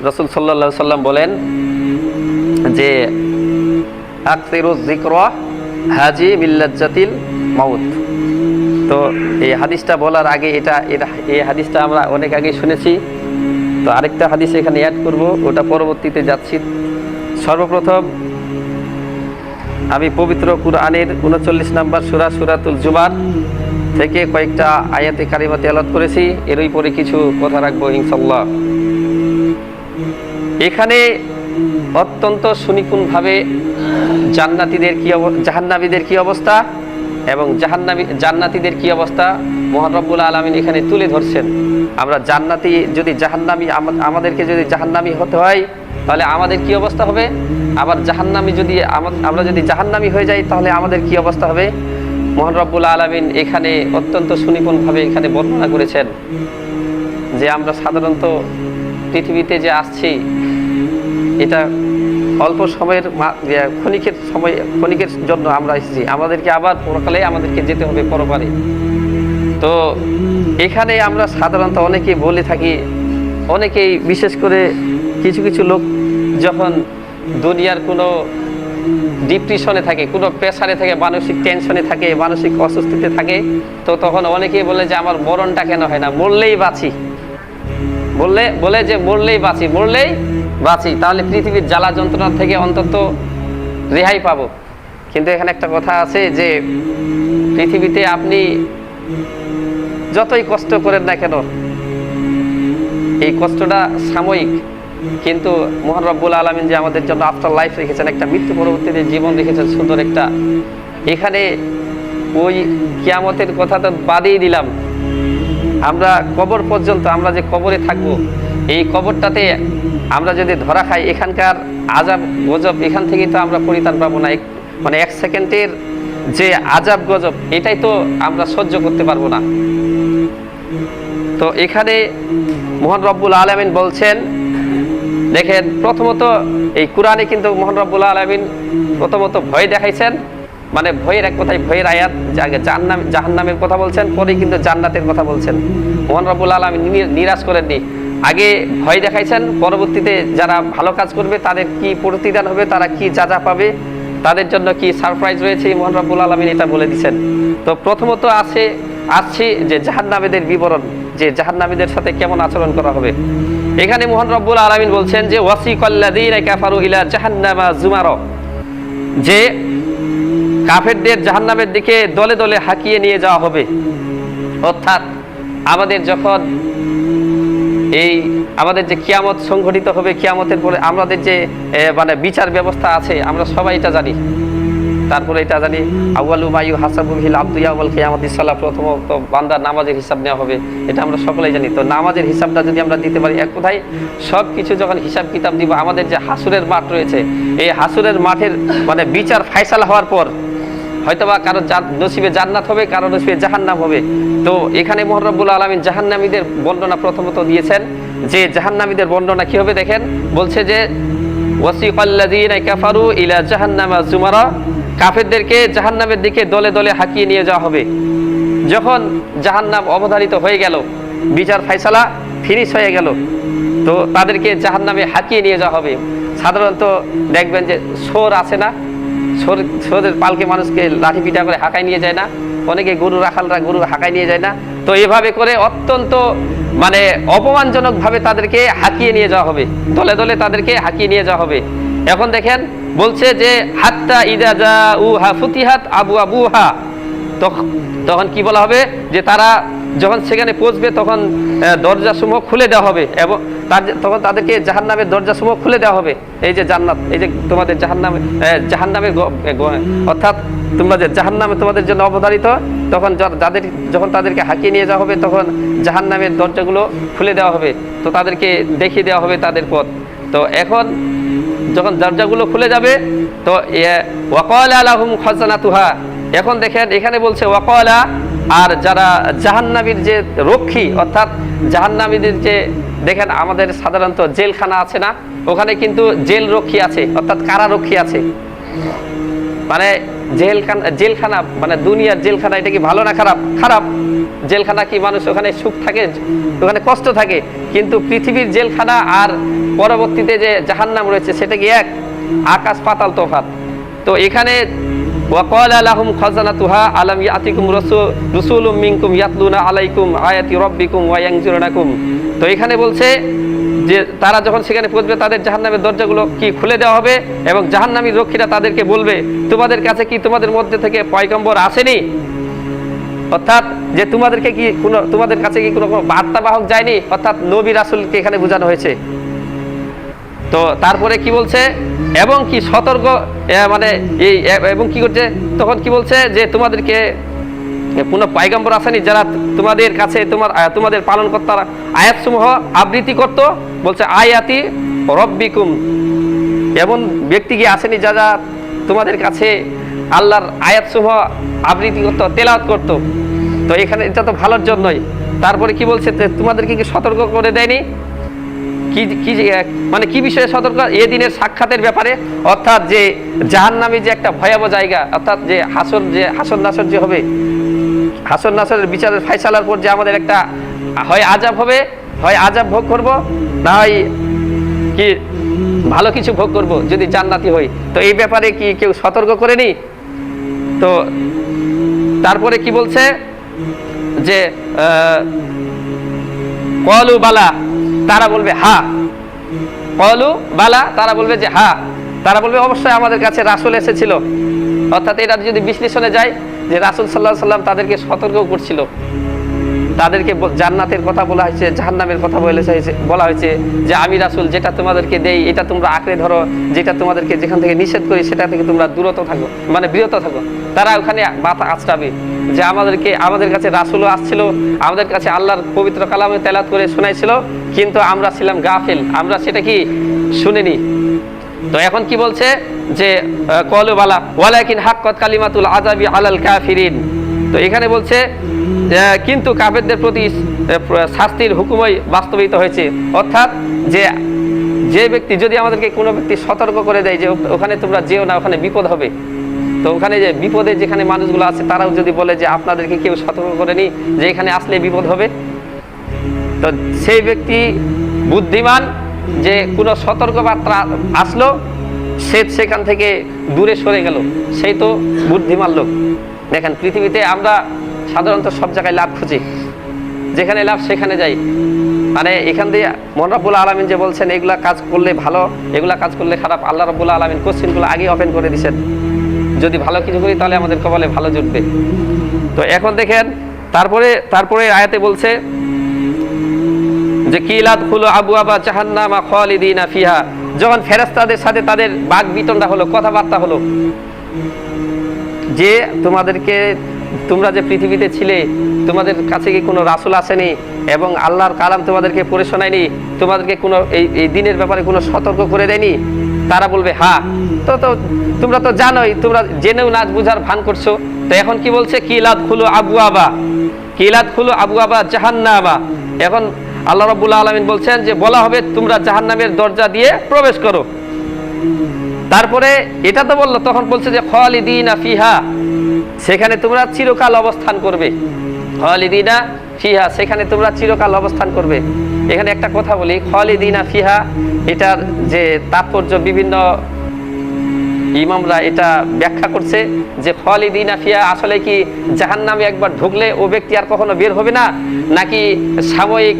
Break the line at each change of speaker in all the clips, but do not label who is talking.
রাসূল সাল্লাল্লাহু আলাইহি সাল্লাম বলেন যে আকসিরুজ যিকরা হাজি মিল্লাজ্জাতিল মাউত। তো এই হাদিসটা বলার আগে এই হাদিসটা আমরা অনেক আগে শুনেছি। তো আরেকটা হাদিস এখানে অ্যাড করব, ওটা পরবর্তীতে যাচ্ছি। সর্বপ্রথম আমি পবিত্র কুরআনের 39 নম্বর সূরা সূরাতুল জুমার থেকে কয়েকটা আয়াতে কারিমা তেলাওয়াত করেছি, এরই পরে কিছু কথা রাখবো ইনশাআল্লাহ। এখানে অত্যন্ত সুনিপুণভাবে জান্নাতীদের কি জাহান্নামীদের কি অবস্থা এবং জান্নাতীদের কি অবস্থা মহান রব্বুল আলামিন এখানে তুলে ধরছেন। আমরা জান্নাতি যদি জাহান্নামী, আমাদেরকে যদি জাহান্নামী হতে হয় তাহলে আমাদের কি অবস্থা হবে, আবার জাহান্নামী যদি আমরা যদি জাহান্নামী হয়ে যাই তাহলে আমাদের কি অবস্থা হবে, মহান রব্বুল আলামিন এখানে অত্যন্ত সুনিপুণভাবে এখানে বর্ণনা করেছেন। যে আমরা সাধারণত পৃথিবীতে যে আসছি এটা অল্প সময়ের ক্ষণিকের জন্য আমরা এসেছি, আমাদেরকে আবার পরকালে আমাদেরকে যেতে হবে পরপারে। তো এখানে আমরা সাধারণত অনেকেই বলে থাকি, অনেকেই বিশেষ করে কিছু কিছু লোক যখন দুনিয়ার কোনো ডিপ্রেশনে থাকে, কোনো প্রেসারে থাকে, মানসিক টেনশনে থাকে, মানসিক অস্বস্তিতে থাকে, তো তখন অনেকেই বলে যে আমার মরণটা কেন হয় না, মরলেই বাঁচি, বলে যে মরলেই বাঁচি তাহলে পৃথিবীর জ্বালা যন্ত্রণা থেকে অন্তত রেহাই পাবো। কিন্তু এখানে একটা কথা আছে যে পৃথিবীতে আপনি যতই কষ্ট করেন না কেন এই কষ্টটা সাময়িক, কিন্তু মহান রব্বুল আলামিন যে আমাদের জন্য আফটার লাইফ রেখেছেন, একটা মৃত্যু পরবর্তীতে জীবন রেখেছেন সুন্দর একটা। এখানে ওই কিয়ামতের কথা তো বাদেই দিলাম, আমরা কবর পর্যন্ত, আমরা যে কবরে থাকবো এই কবরটাতে আমরা যদি ধরা খাই, এখানকার আযাব গজব এখান থেকেই তো আমরা পরিত্রাণ পাবো না। মানে 1 সেকেন্ডের যে আযাব গজব এটাই তো আমরা সহ্য করতে পারবো না। তো এখানে মহান রব্বুল আলামিন বলছেন, দেখেন প্রথমত এই কোরআনে কিন্তু মহান রব্বুল আলামিন প্রথমত ভয় দেখাইছেন, মানে ভয়ের এক কথায় ভয়ের আয়াত, আগে জাহান্নামের কথা বলছেন, পরে কিন্তু জান্নাতের কথা বলছেন। মহান রব্বুল আলামিন নিরাশ করেননি, আগে ভয় দেখাইছেন, পরবর্তীতে যারা ভালো কাজ করবে তাদের কি প্রতিদান হবে, তারা কি যা পাবে, তাদের জন্য কি সারপ্রাইজ রয়েছে, মহান রব্বুল আলামিন এটা বলে দিচ্ছেন। তো প্রথমত আসছে যে জাহান্নামীদের বিবরণ, যে জাহান্নামীদের সাথে কেমন আচরণ করা হবে। এখানে মহান রব্বুল আলামিন বলছেন যে ওয়াসিকাল্লাযীনা কাফারু ইলা জাহান্নামা যুমারা, যে কাফেরদের জাহান্নামের দিকে দলে দলে হাঁকিয়ে নিয়ে যাওয়া হবে। অর্থাৎ আমাদের যখন আমাদের যে কিয়ামত সংঘটিত হবে, কিয়ামতের পরে আমাদের যে মানে বিচার ব্যবস্থা আছে আমরা সবাই এটা জানি। তারপরে এটা জানি আউয়ালু মা ইউহাসাবু বিহিল আবদু ইয়াউমাল কিয়ামাতিস সালাহ, প্রথমত বান্দার নামাজের হিসাব নেওয়া হবে, এটা আমরা সকলেই জানি। তো নামাজের হিসাবটা যদি আমরা দিতে পারি, এক কথায় সব কিছু যখন হিসাব কিতাব দিব, আমাদের যে হাসুরের মাঠ রয়েছে এই হাসুরের মাঠের মানে বিচার ফায়সালা হওয়ার পর হয়তোবা কারো নসিবে জান্নাত হবে, কারো নসিবে জাহান্নাম হবে। তো এখানে মহান রব্বুল আলামিন জাহান্নামীদের বর্ণনা প্রথমত দিয়েছেন, যে জাহান্নামীদের বর্ণনা কি হবে দেখেন, বলছে যে ওয়াসিকাল্লাযীনা কাফারু ইলা জাহান্নামা যুমারা, কাফেরদেরকে জাহান্নামের দিকে দলে দলে হাঁকিয়ে নিয়ে যাওয়া হবে। যখন জাহান্নাম অবধারিত হয়ে গেল, বিচার ফায়সালা ফিনিশ হয়ে গেল, তো তাদেরকে জাহান্নামে হাঁকিয়ে নিয়ে যাওয়া হবে। সাধারণত দেখবেন যে সোর আছে না, সোরের পালকে মানুষকে লাঠি পিটা করে হাঁকায় নিয়ে যায় না, অনেকে গরু রাখালরা গরু হাঁকায় নিয়ে যায় না, তো এভাবে করে অত্যন্ত মানে অপমানজনকভাবে তাদেরকে হাঁকিয়ে নিয়ে যাওয়া হবে, দলে দলে তাদেরকে হাঁকিয়ে নিয়ে যাওয়া হবে। এখন দেখেন বলছে যে হাত্তা ইযা জাউহা ফুতিহাত আবওয়াবুহা, তখন কি বলা হবে যে তারা যখন সেখানে পৌঁছবে তখন দরজাসমূহ খুলে দেওয়া হবে এবং তখন তাদেরকে জাহান্নামের দরজাসমূহ খুলে দেওয়া হবে। এই যে জান্নাত, এই যে তোমাদের জাহান্নামের অর্থাৎ তোমরা যে জাহান্নামে তোমাদের জন্য অবধারিত, তখন যখন তাদেরকে হাঁকিয়ে নিয়ে যাওয়া হবে তখন জাহান্নামের দরজাগুলো খুলে দেওয়া হবে, তো তাদেরকে দেখিয়ে দেওয়া হবে তাদের পথ। তো এখন যখন দরজাগুলো খুলে যাবে তো ওয়াকালা লাহুম খাজানাতুহা, এখন দেখেন এখানে বলছে ওয়াকালা, আর যারা জাহান্নামীর যে রক্ষী, অর্থাৎ জাহান্নামীদের যে দেখেন আমাদের সাধারণত জেলখানা আছে না, ওখানে কিন্তু জেল রক্ষী আছে, অর্থাৎ কারারক্ষী আছে, মানে জেলখানা মানে দুনিয়ার জেলখানা, এটা কি ভালো না খারাপ? খারাপ। জেলখানা কি মানুষ ওখানে সুখ থাকে, ওখানে কষ্ট থাকে, কিন্তু পৃথিবীর জেলখানা আর পরবর্তীতে যে জাহান্নাম রয়েছে সেটা কি এক? আকাশ পাতাল তফাৎ। তো এখানে ওয়াকালা লাহুম খাজানাতুহা আলাম ইয়াতিকুম রাসূলুম মিনকুম ইয়াতলুনা আলাইকুম আয়াতি রাব্বিকুম ওয়া ইয়ানজুরুনাকুম। তো এখানে বলছে যে তারা যখন সেখানে পৌঁছবে তাদের জাহান্নামের দরজাগুলো কি খুলে দেওয়া হবে এবং জাহান্নামীর রক্ষীরা তাদেরকে বলবে, তোমাদের কাছে কি তোমাদের মধ্যে থেকে পয়গম্বর আসেনি? অর্থাৎ যে তোমাদের কাছে কি কোনো বার্তাবাহক যায়নি? অর্থাৎ নবী রাসূলকে এখানে বোঝানো হয়েছে। তো তারপরে কি বলছে, এবং কি সতর্ক মানে এই এবং কি করছে, তখন কি বলছে যে তোমাদেরকে কোনো পয়গম্বর আসেনি যারা তোমাদের কাছে তোমাদের পালনকর্তার আয়াতসমূহ আবৃত্তি করত? বলছে আয়াতি রব্বিকুম, এমন ব্যক্তি কি আসেনি যারা তোমাদের কাছে আল্লাহর আয়াতসমূহ আবৃত্তি করত, তেলাওয়াত করত? তো এখানে এটা তো ভালোর জন্যই। তারপরে কি বলছে, তোমাদেরকে কি সতর্ক করে দেয়নি? মানে কি বিষয়ে সতর্ক? এ দিনের সাক্ষাতের ব্যাপারে, অর্থাৎ যে জাহান্নামী যে একটা ভয়াবহ জায়গা, অর্থাৎ যে হাসর নাসর যে হবে, হাসর নাসরের বিচারের ফায়সালার পর যে আমাদের একটা হয় আযাব হবে, হয় আযাব ভোগ করব, না হয় কি ভালো কিছু ভোগ করব যদি জান্নাতি হই। তো এই ব্যাপারে কি কেউ সতর্ক করেনি? তো তারপরে কি বলছে যে ক্বালু বালা, তারা বলবে হা। ক্বালু বালা, তারা বলবে যে হা, তারা বলবে অবশ্যই আমাদের কাছে রাসূল এসেছিল। অর্থাৎ এটা যদি বিশ্লেষণে যায় যে রাসূল সাল্লাল্লাহু আলাইহি সাল্লাম তাদেরকে সতর্ক করছিল, তাদেরকে জান্নাতের কথা বলা হয়েছে, জাহান্নামের কথা বলা হয়েছে যে আমি রাসূল, যেটা তোমাদেরকে দেই এটা তোমরা আঁকড়ে ধরো, যেটা তোমাদেরকে যেখান থেকে নিষেধ করি সেটা থেকে তোমরা বিরত থাকো। তারা ওখানে মাথা আঁচড়াবে যে আমাদের কাছে রাসূলও আসছিল, আমাদের কাছে আল্লাহর পবিত্র কালামে তেলাওয়াত করে শোনাইছিল, কিন্তু আমরা ছিলাম গাফিল, আমরা সেটা কি শুনিনি। তো এখন কি বলছে যে ক্বালু বালা ওয়ালাকিন হাক্কাত কালিমাতুল আযাবি আলাল কাফিরিন। তো এখানে বলছে কিন্তু কাফেরদের প্রতি শাস্তির হুকুমই বাস্তবায়িত হয়েছে। অর্থাৎ যে ব্যক্তি যদি আমাদেরকে কোনো ব্যক্তি সতর্ক করে দেয় যে ওখানে তোমরা যেও না, ওখানে বিপদ হবে, তো ওখানে যে বিপদে যেখানে মানুষগুলো আছে তারাও যদি বলে যে আপনাদেরকে কেউ সতর্ক করেনি যে এখানে আসলে বিপদ হবে, তো সেই ব্যক্তি বুদ্ধিমান, যে কোনো সতর্কবার্তা আসলো সে সেখান থেকে দূরে সরে গেল, সেই তো বুদ্ধিমান লোক। দেখেন পৃথিবীতে আমরা সাধারণত সব জায়গায় লাভ খুঁজি, যেখানে লাভ সেখানে যাই। মানে এখান দিয়ে মহান রব্বুল আলামিন যে বলছেন এগুলা কাজ করলে ভালো, এগুলা কাজ করলে খারাপ, আল্লাহ রব্বুল আলামিন কোশ্চেনগুলো আগে ওপেন করে দিয়েছেন। যদি ভালো কিছু করি তাহলে আমাদের কপালে ভালো জুটবে। তো এখন দেখেন তারপরে আয়াতে বলছে যে কিলাত খুলু আবওয়াবা জাহান্নামা খালিদিনা ফিহা, যখন ফেরেশতাদের সাথে তাদের বাক বিতণ্ডা হলো, কথাবার্তা হলো যে তোমরা যে পৃথিবীতে ছিলে, তোমাদের কাছে কি কোনো রাসূল আসেনি এবং আল্লাহর কালাম তোমাদেরকে পড়ে শোনায়নি, তোমাদেরকে কোনো এই দিনের ব্যাপারে কোনো সতর্ক করে দেয়নি? তারা বলবে হ্যাঁ। তো তোমরা তো জানোই, তোমরা জেনেও না বুঝার ভান করছো। তো এখন কি বলছে কিলাত খুলু আবওয়াবা জাহান্নামা। এখন আল্লাহ রাব্বুল আলামিন বলছেন যে বলা হবে তোমরা জাহান্নামের দরজা দিয়ে প্রবেশ করো। তারপরে এটা তো বললো, তখন বলছে যে খালিদিনা ফিহা, সেখানে তোমরা চিরকাল অবস্থান করবে। খালিদিনা ফিহা, সেখানে তোমরা চিরকাল অবস্থান করবে। এখানে একটা কথা বলি, খালিদিনা ফিহা এটার যে তাৎপর্য বিভিন্ন ইমামরা এটা ব্যাখ্যা করছে যে খালিদিনা ফিহা আসলে কি জাহান্নামে একবার ঢুকলে ও ব্যক্তি আর কখনো বের হবে না, নাকি সাময়িক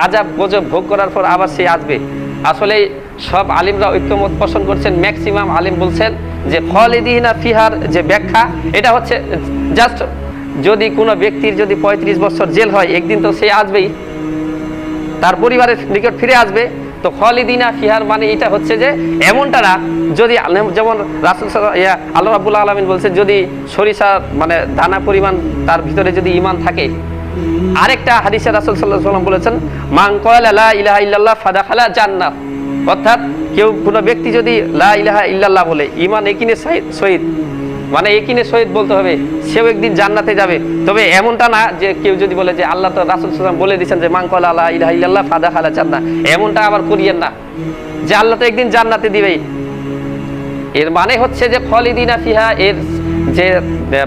আযাব গজব ভোগ করার পর আবার সে আসবে? আসলে সব আলিমরা ঐক্যমত পোষণ করছেন, ম্যাক্সিমাম আলিম বলছেন যে খালিদিনা ফিহার যে ব্যাখ্যা এটা হচ্ছে জাস্ট যদি কোনো ব্যক্তির যদি 35 বছর জেল হয়, একদিন তো সে আসবেই, তার পরিবারের নিকট ফিরে আসবে। তো খালিদিনা ফিহার মানে এটা হচ্ছে যে এমনটা না, যদি যেমন রাসূল আল্লাহ রাব্বুল আলামিন বলছেন যদি সরিষা মানে দানা পরিমাণ তার ভিতরে যদি ঈমান থাকে। আরেকটা হাদিসে রাসূল সাল্লাল্লাহু আলাইহি ওয়াসাল্লাম বলেছেন মান ক্বালা লা ইলাহা ইল্লাল্লাহ ফাদাখালা জান্নাহ। অর্থাৎ কোনো ব্যক্তি যদি লা ইলাহা ইল্লাল্লাহ বলে, ঈমান ইয়াকিনে শহীদ, মানে ইয়াকিনে শহীদ বলতে হবে, সেও একদিন জান্নাতে যাবে। তবে এমনটা না যে কেউ যদি বলে যে আল্লাহ তো রাসূল সাল্লাল্লাহু আলাইহি ওয়াসাল্লাম বলে দিয়েছেন যে মান ক্বালা লা ইলাহা ইল্লাল্লাহ ফাদাখালা জান্নাহ, এমনটা আবার করিয়েন না যে আল্লাহ তো একদিন জান্নাতে দিবেই। এর মানে হচ্ছে যে খালিদিনা ফিহা, এর যে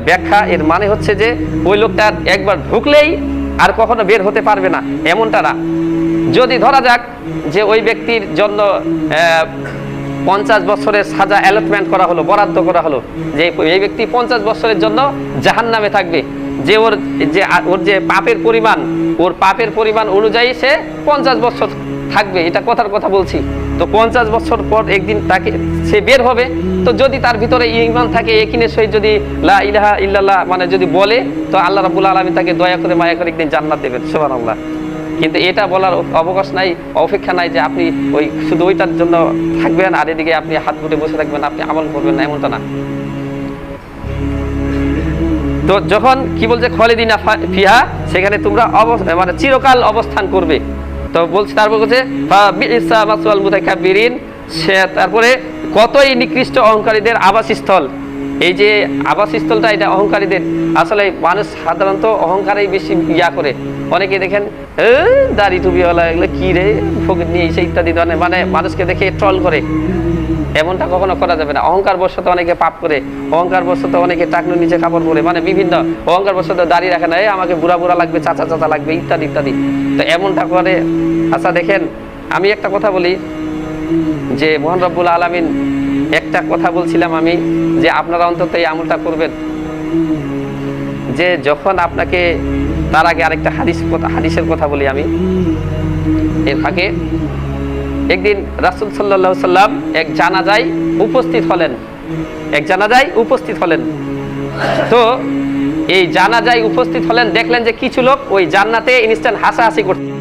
ব্যাখ্যা, এর মানে হচ্ছে যে ওই লোকটা একবার ঢুকলেই আর কখনো বের হতে পারবে না, এমনটা না। যদি ধরা যাক যে ওই ব্যক্তির জন্য 50 বছরের সাজা অ্যালটমেন্ট করা হলো, বরাদ্দ করা হলো, যে এই ব্যক্তি 50 বছরের জন্য জাহান্নামে থাকবে, যে ওর যে পাপের পরিমাণ অনুযায়ী সে 50 বছর থাকবে, এটা কথার কথা বলছি। তো 50 বছর পর একদিন তাকে সে বের হবে। তো যদি তার ভিতরে ঈমান থাকে, ইয়াকিনের সহিত যদি লা ইলাহা ইল্লাল্লাহ মানে যদি বলে, তো আল্লাহ রাব্বুল আলামিন তাকে দয়া করে মায়া করে একদিন জান্নাত দেবেন, সুবহানাল্লাহ। কিন্তু এটা বলার অবকাশ নাই, অপেক্ষা নাই যে আপনি ওই শুধু ওইটার জন্য থাকবেন আর এদিকে আপনি হাত মুঠে বসে থাকবেন, আপনি আমল করবেন না, এমনটা না। তো যখন কি বলছে খালিদিনা ফিহা, সেখানে তোমরা মানে চিরকাল অবস্থান করবে। তো বলছে, তারপর বলছে বিইসা মাসওয়াল মুতাকাব্বিরিন, সে তারপরে কতই নিকৃষ্ট অহংকারীদের আবাসস্থল। এই যে আবাসস্থলটা, এটা অহংকারীদের। আসলে মানুষ সাধারণত অহংকারেই বেশি করে। অনেকে দেখেন দাড়ি টুপিওয়ালা, এগুলো কি রে ফকির নিয়ে এসে ইত্যাদি ধরনের, মানে মানুষকে দেখে ট্রল করে। এমনটা কখনো করা যাবে না। অহংকার বশত অনেকে পাপ করে, অহংকার বশত অনেকে টাকনুর নিচে কাপড় পরে, মানে বিভিন্ন অহংকার বশত দাড়ি রাখে না, আমাকে বুড়া বুড়া লাগবে, চাচা চাচা লাগবে, ইত্যাদি ইত্যাদি। তো এমনটা করে। আচ্ছা দেখেন, আমি একটা কথা বলি যে মহান রব্বুল আলামিন, একটা কথা বলছিলাম আমি, যে আপনারা অন্তত এই আমলটা করবেন, যে যখন আপনাকে, তার আগে আরেকটা হাদিসের কথা বলি আমি এর ফাঁকে। একদিন রাসূল সাল্লাল্লাহু আলাইহি সাল্লাম এক জানাজায় উপস্থিত হলেন। তো এই জানাজায় উপস্থিত হলেন, দেখলেন যে কিছু লোক ওই জান্নাতে ইনস্ট্যান্ট হাসাহাসি করছে।